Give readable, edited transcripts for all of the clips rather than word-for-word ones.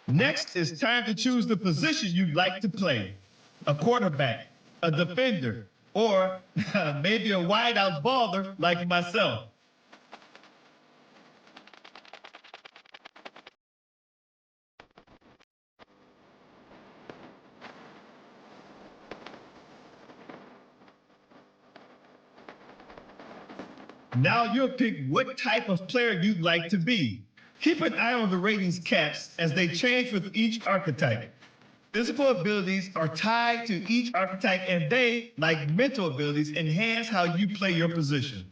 Next, it's time to choose the position you'd like to play: a quarterback, a defender, or maybe a wideout baller like myself. Now you'll pick what type of player you'd like to be. Keep an eye on the ratings caps as they change with each archetype. Physical abilities are tied to each archetype, and they, like mental abilities, enhance how you play your position.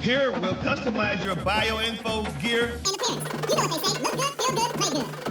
Here, we'll customize your bioinfo gear And appearance. You know what they say, look good, feel good, play good.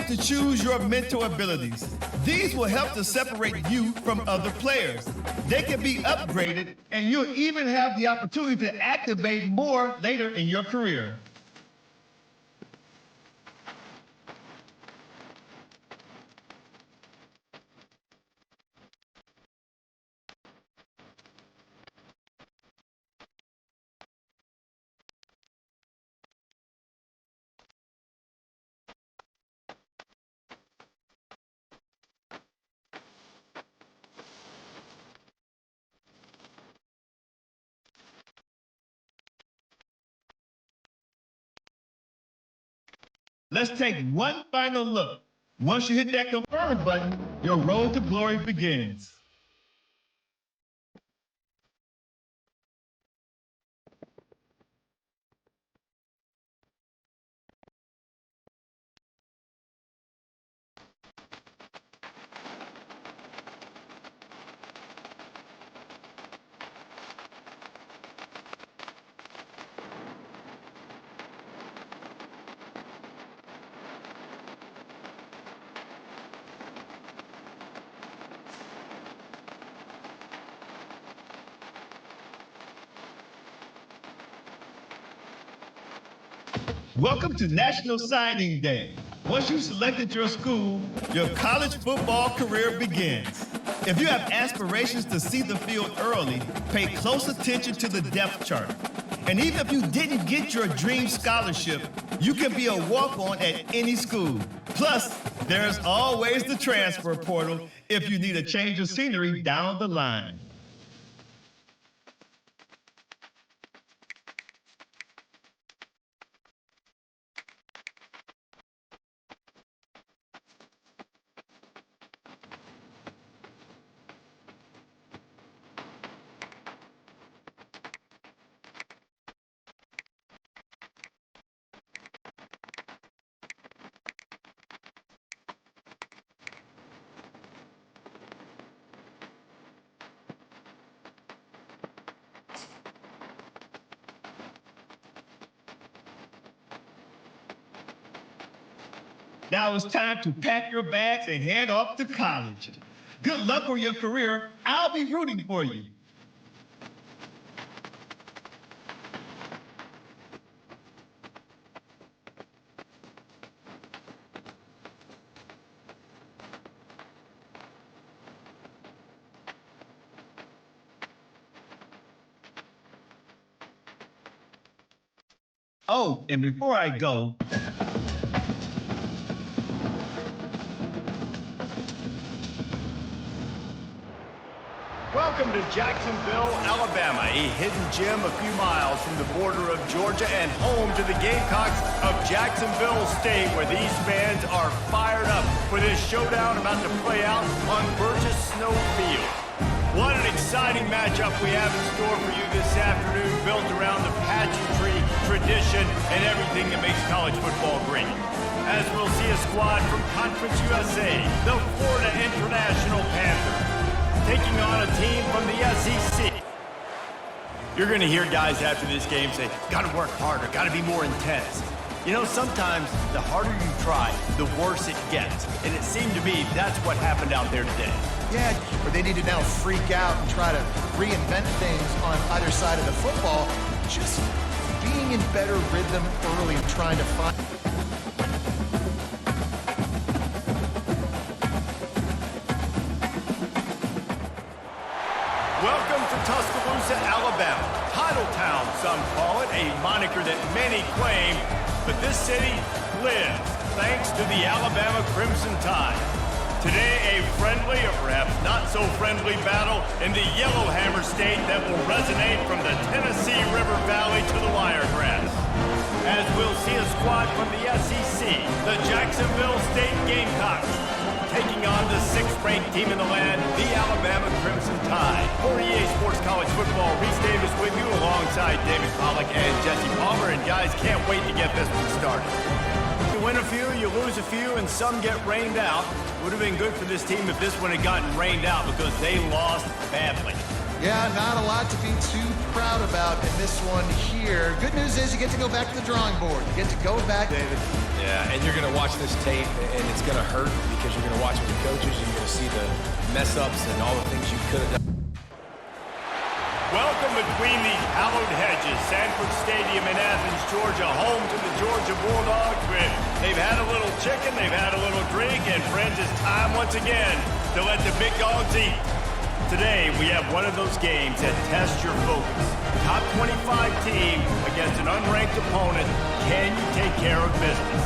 to choose your mental abilities. These will help to separate you from other players. They can be upgraded, and you'll even have the opportunity to activate more later in your career. Let's take one final look. Once you hit that confirm button, your road to glory begins. Welcome to National Signing Day. Once you've selected your school, your college football career begins. If you have aspirations to see the field early, pay close attention to the depth chart. And even if you didn't get your dream scholarship, you can be a walk-on at any school. Plus, there's always the transfer portal if you need a change of scenery down the line. Now it's time to pack your bags and head off to college. Good luck for your career. I'll be rooting for you. Oh, and before I go, welcome to Jacksonville, Alabama, a hidden gem a few miles from the border of Georgia and home to the Gamecocks of Jacksonville State, where these fans are fired up for this showdown about to play out on Burgess Snow Field. What an exciting matchup we have in store for you this afternoon, built around the pageantry, tradition, and everything that makes college football great. As we'll see a squad from Conference USA, the Florida International Panthers, taking on a team from the SEC. You're going to hear guys after this game say, got to work harder, got to be more intense. You know, sometimes the harder you try, the worse it gets. And it seemed to me that's what happened out there today. Yeah, or they need to now freak out and try to reinvent things on either side of the football. Just being in better rhythm early and trying to find... Welcome to Tuscaloosa, Alabama. Title Town, some call it, a moniker that many claim, but this city lives thanks to the Alabama Crimson Tide. Today, a friendly or perhaps not so friendly battle in the Yellowhammer State that will resonate from the Tennessee River Valley to the Wiregrass. As we'll see a squad from the SEC, the Jacksonville State Gamecocks, taking on the 6th-ranked team in the land, the Alabama Crimson Tide. For EA Sports College Football, Reese Davis with you alongside David Pollack and Jesse Palmer. And guys, can't wait to get this one started. You win a few, you lose a few, and some get rained out. Would have been good for this team if this one had gotten rained out because they lost badly. Yeah, not a lot to be too proud about in this one here. Good news is you get to go back to the drawing board. You get to go back. David. Yeah, and you're going to watch this tape, and it's going to hurt because you're going to watch with the coaches, and you're going to see the mess-ups and all the things you could have done. Welcome between these hallowed hedges, Sanford Stadium in Athens, Georgia, home to the Georgia Bulldogs. They've had a little chicken, they've had a little drink, and friends, it's time once again to let the big dogs eat. Today, we have one of those games that tests your focus. Top 25 team against an unranked opponent. Can you take care of business?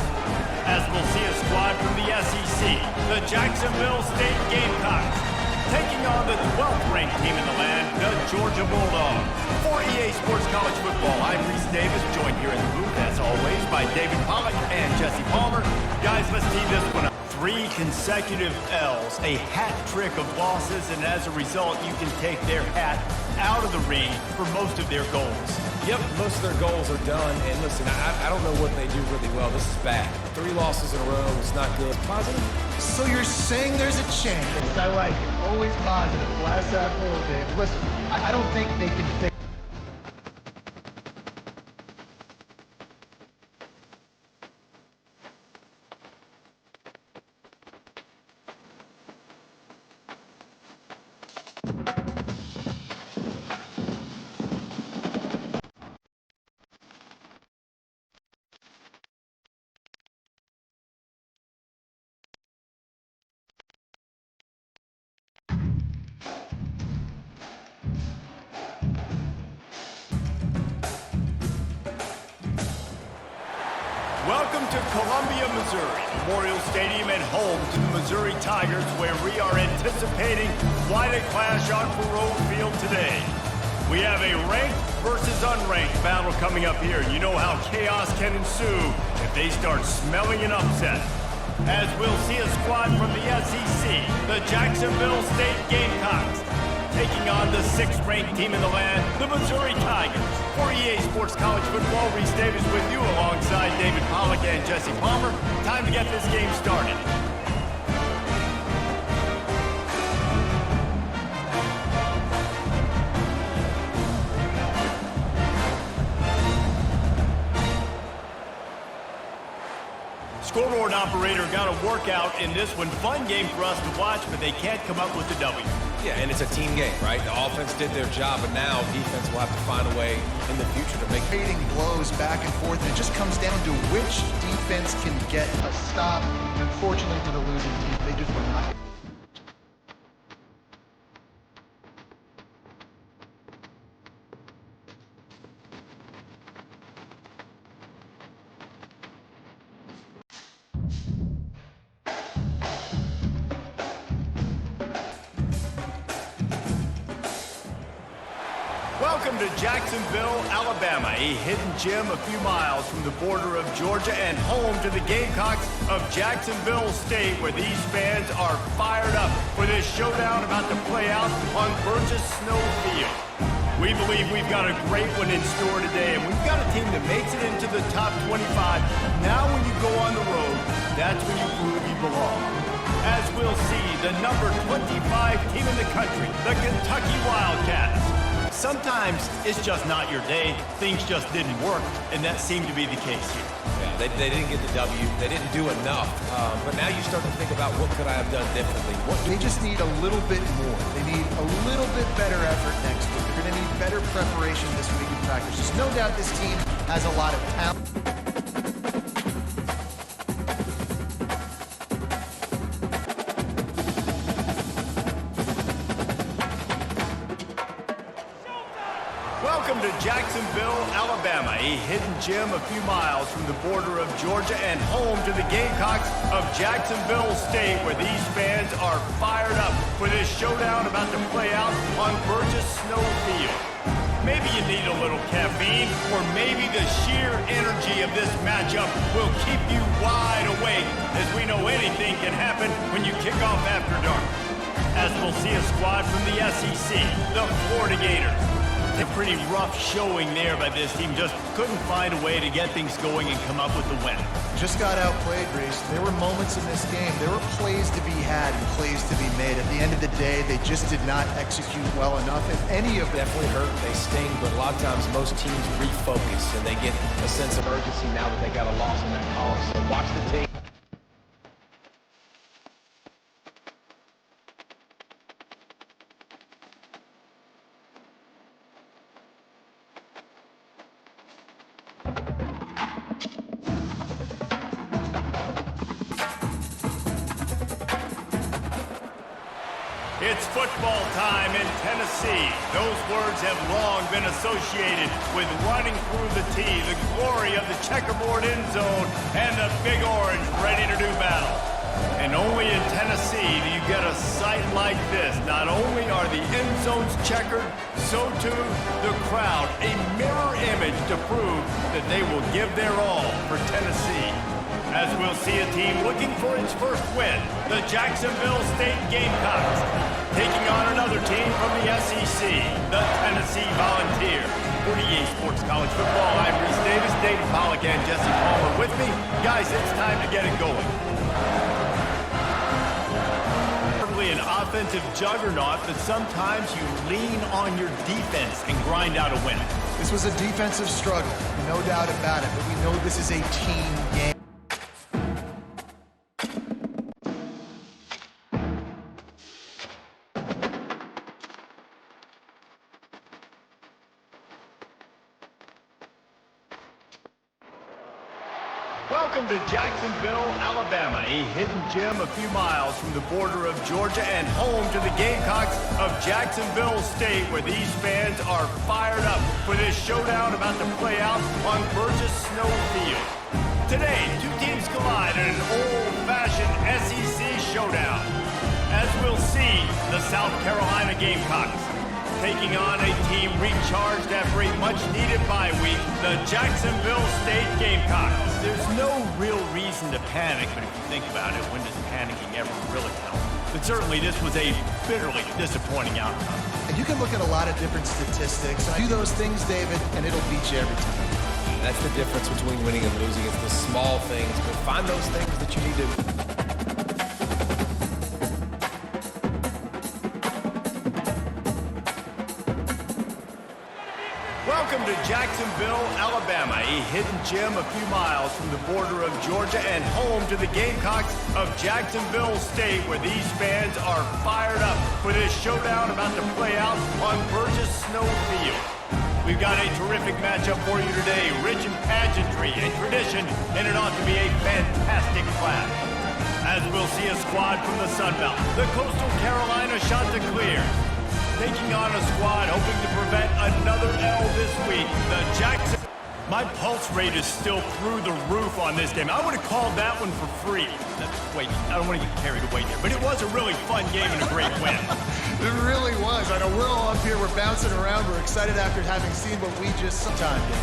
As we'll see a squad from the SEC, the Jacksonville State Gamecocks, taking on the 12th ranked team in the land, the Georgia Bulldogs. For EA Sports College Football, I'm Reese Davis, joined here in the booth, as always, by David Pollack and Jesse Palmer. Guys, let's tee this one up. 3 consecutive L's, a hat trick of losses, and as a result, you can take their hat out of the ring for most of their goals. Yep, most of their goals are done, and listen, I don't know what they do really well. This is bad. 3 losses in a row is not good. Positive? So you're saying there's a chance. I like it. Always positive. Glass half full, Dave. Listen, I don't think they can fix. Welcome to Columbia, Missouri, Memorial Stadium and home to the Missouri Tigers, where we are anticipating quite a clash on Faroe Field today. We have a ranked versus unranked battle coming up here. You know how chaos can ensue if they start smelling an upset. As we'll see a squad from the SEC, the Jacksonville State Gamecocks, taking on the 6th ranked team in the land, the Missouri Tigers. For EA Sports College Football, Reese Davis with you alongside David Pollack and Jesse Palmer. Time to get this game started. Scoreboard operator got a workout in this one. Fun game for us to watch, but they can't come up with the W. Yeah, and it's a team game, right? The offense did their job, but now defense will have to find a way in the future to make Trading blows back and forth, and it just comes down to which defense can get a stop. Unfortunately for the losing team, they just were not. Welcome to Jacksonville, Alabama, a hidden gem a few miles from the border of Georgia and home to the Gamecocks of Jacksonville State, where these fans are fired up for this showdown about to play out on Burgess Snow Field. We believe we've got a great one in store today, and we've got a team that makes it into the top 25. Now when you go on the road, that's when you prove you belong. As we'll see, the number 25 team in the country, the Kentucky Wildcats. Sometimes it's just not your day. Things just didn't work, and that seemed to be the case here. Yeah, they didn't get the W. They didn't do enough. But now you start to think about what could I have done differently. They just need a little bit more. They need a little bit better effort next week. They're going to need better preparation this week in practice. There's no doubt this team has a lot of talent. Welcome to Jacksonville, Alabama, a hidden gem a few miles from the border of Georgia and home to the Gamecocks of Jacksonville State, where these fans are fired up for this showdown about to play out on Burgess Snow Field. Maybe you need a little caffeine, or maybe the sheer energy of this matchup will keep you wide awake, as we know anything can happen when you kick off after dark. As we'll see a squad from the SEC, the Florida Gators, A pretty rough showing there by this team. Just couldn't find a way to get things going and come up with the win. Just got outplayed, Reese. There were moments in this game. There were plays to be had and plays to be made. At the end of the day, they just did not execute well enough. If any of them Definitely hurt, they sting, but a lot of times most teams refocus and they get a sense of urgency now that they got a loss in that column. So watch the tape. It's football time in Tennessee. Those words have long been associated with running through the tee, the glory of the checkerboard end zone, and the Big Orange ready to do battle. And only in Tennessee do you get a sight like this. Not only are the end zones checkered, so too the crowd, a mirror image to prove that they will give their all for Tennessee. As we'll see a team looking for its first win, the Jacksonville State Gamecocks, taking on another team from the SEC, the Tennessee Volunteers. For EA Sports College Football, I'm Reese Davis, David Pollack, and Jesse Palmer with me. Guys, it's time to get it going. Certainly an offensive juggernaut, but sometimes you lean on your defense and grind out a win. This was a defensive struggle, no doubt about it, but we know this is a team game. Welcome to Jacksonville, Alabama, a hidden gem a few miles from the border of Georgia and home to the Gamecocks of Jacksonville State, where these fans are fired up for this showdown about to play out on Burgess Snow Field. Today, two teams collide in an old-fashioned SEC showdown. As we'll see, the South Carolina Gamecocks taking on a team recharged after a much-needed bye week, the Jacksonville State Gamecocks. There's no real reason to panic, but if you think about it, when does panicking ever really help? But certainly this was a bitterly disappointing outcome. And you can look at a lot of different statistics. Do those things, David, and it'll beat you every time. That's the difference between winning and losing. It's the small things, but find those things that you need to... Welcome to Jacksonville, Alabama, a hidden gem a few miles from the border of Georgia and home to the Gamecocks of Jacksonville State, where these fans are fired up for this showdown about to play out on Burgess Snow Field. We've got a terrific matchup for you today, rich in pageantry and tradition, and it ought to be a fantastic clash. As we'll see a squad from the Sun Belt, the Coastal Carolina Chanticleers, taking on a squad hoping to prevent another L this week, the Jackson. My pulse rate is still through the roof on this game. I would have called that one for free. Wait, I don't want to get carried away there, but it was a really fun game and a great win. It really was. I know we're all up here, we're bouncing around, we're excited after having seen what we just sometime did.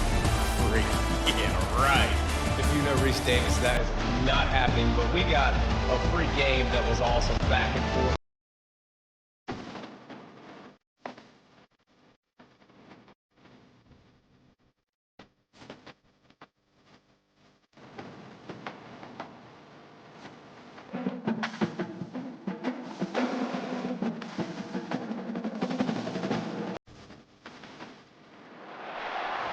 Free. Yeah, right. If you know Reese Davis, that is not happening, but we got a free game that was awesome, back and forth.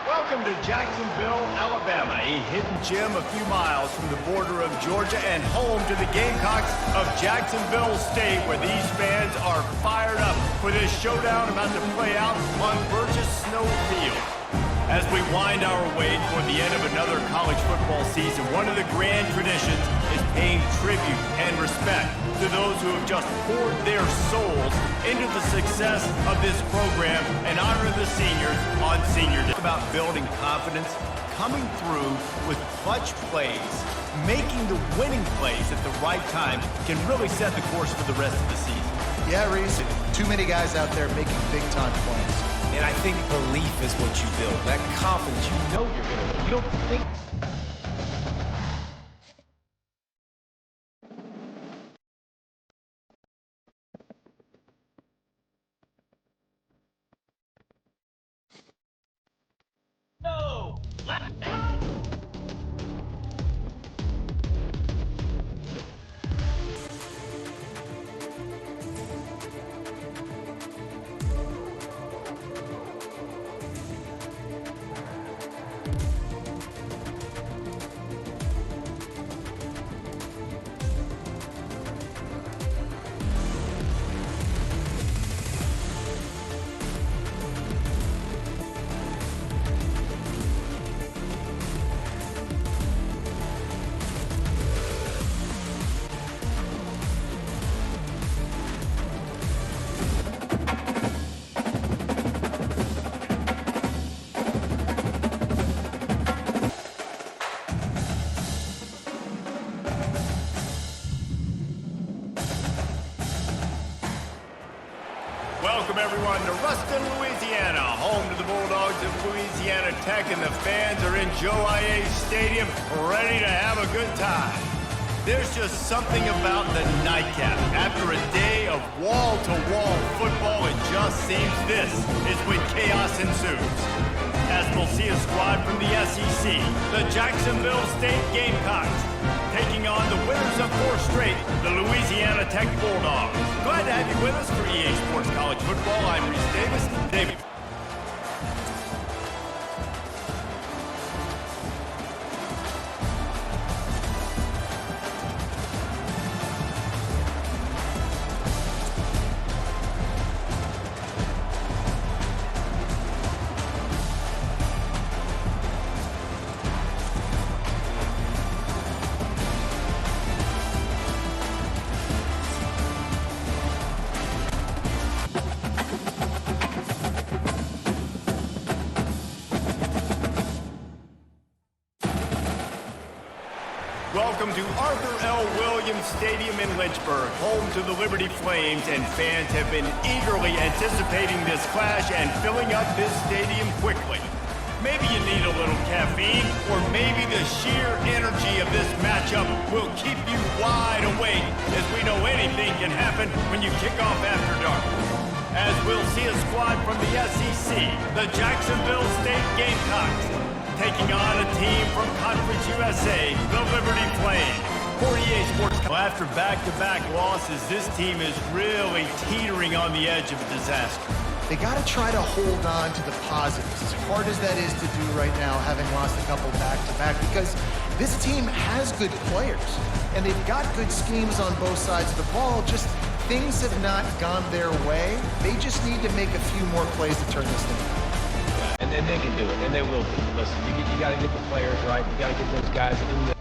Welcome to Jacksonville, Alabama, a hidden gem a few miles from the border of Georgia and home to the Gamecocks of Jacksonville State, where these fans are fired up for this showdown about to play out on Burgess Snow Field. As we wind our way toward the end of another college football season, one of the grand traditions is paying tribute and respect to those who have just poured their souls into the success of this program and honor the seniors on Senior Day. It's about building confidence, coming through with clutch plays, making the winning plays at the right time can really set the course for the rest of the season. Yeah, Reese, too many guys out there making big-time plays. And I think belief is what you build. That confidence, you know you're going to win. You don't think... Welcome everyone to Ruston, Louisiana, home to the Bulldogs of Louisiana Tech, and the fans are in Joe I.A. Stadium ready to have a good time. There's just something about the nightcap. After a day of wall-to-wall football, it just seems this is when chaos ensues. As we'll see a squad from the SEC, the Jacksonville State Gamecocks, taking on the winners of 4 straight, the Louisiana Tech Bulldogs. Glad to have you with us for EA Sports College Football. I'm Reese Davis. David. Welcome to Arthur L. Williams Stadium in Lynchburg, home to the Liberty Flames, and fans have been eagerly anticipating this clash and filling up this stadium quickly. Maybe you need a little caffeine, or maybe the sheer energy of this matchup will keep you wide awake, as we know anything can happen when you kick off after dark. As we'll see a squad from the SEC, the Jacksonville State Gamecocks, taking on a team from Conference USA, the Liberty Flames. For EA Sports, after back-to-back losses, this team is really teetering on the edge of disaster. They got to try to hold on to the positives, as hard as that is to do right now, having lost a couple back-to-back, because this team has good players, and they've got good schemes on both sides of the ball, just things have not gone their way. They just need to make a few more plays to turn this thing around. And then they can do it, and they will do it. Listen, you got to get the players right. You got to get those guys in there.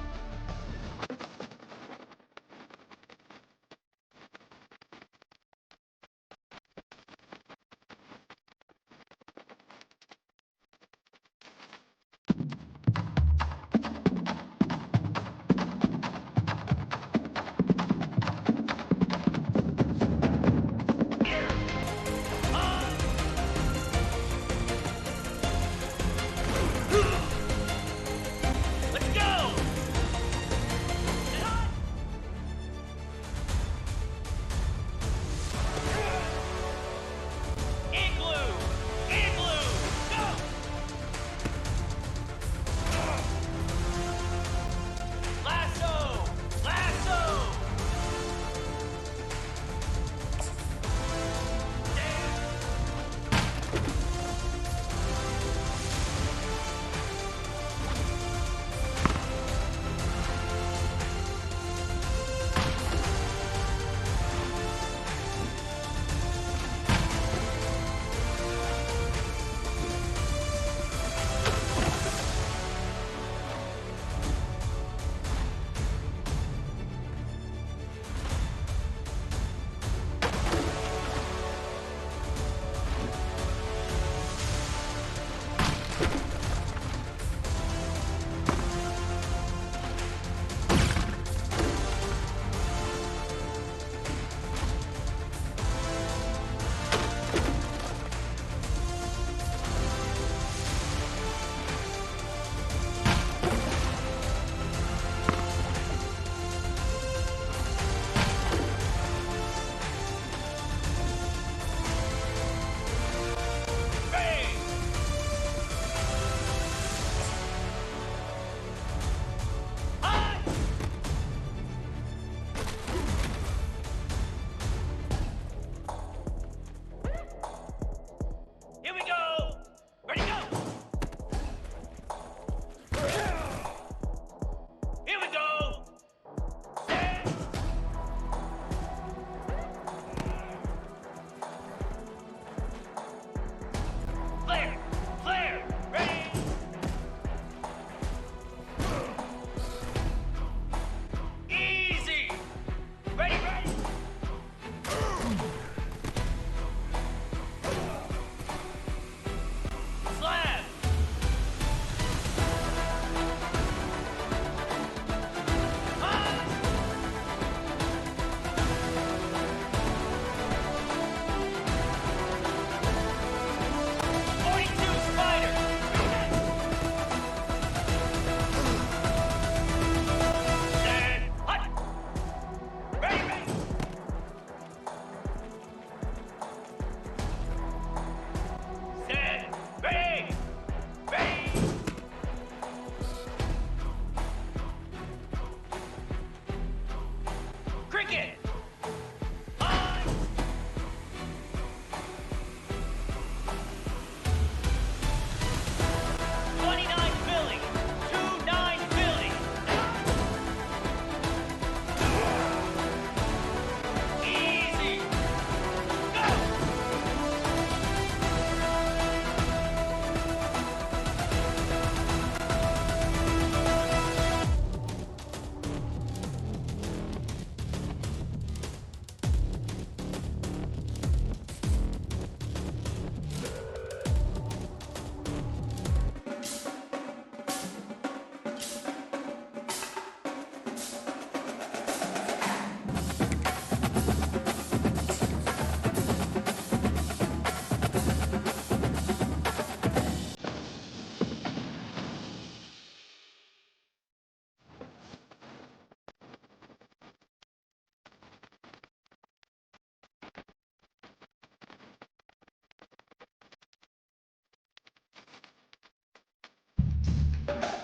game.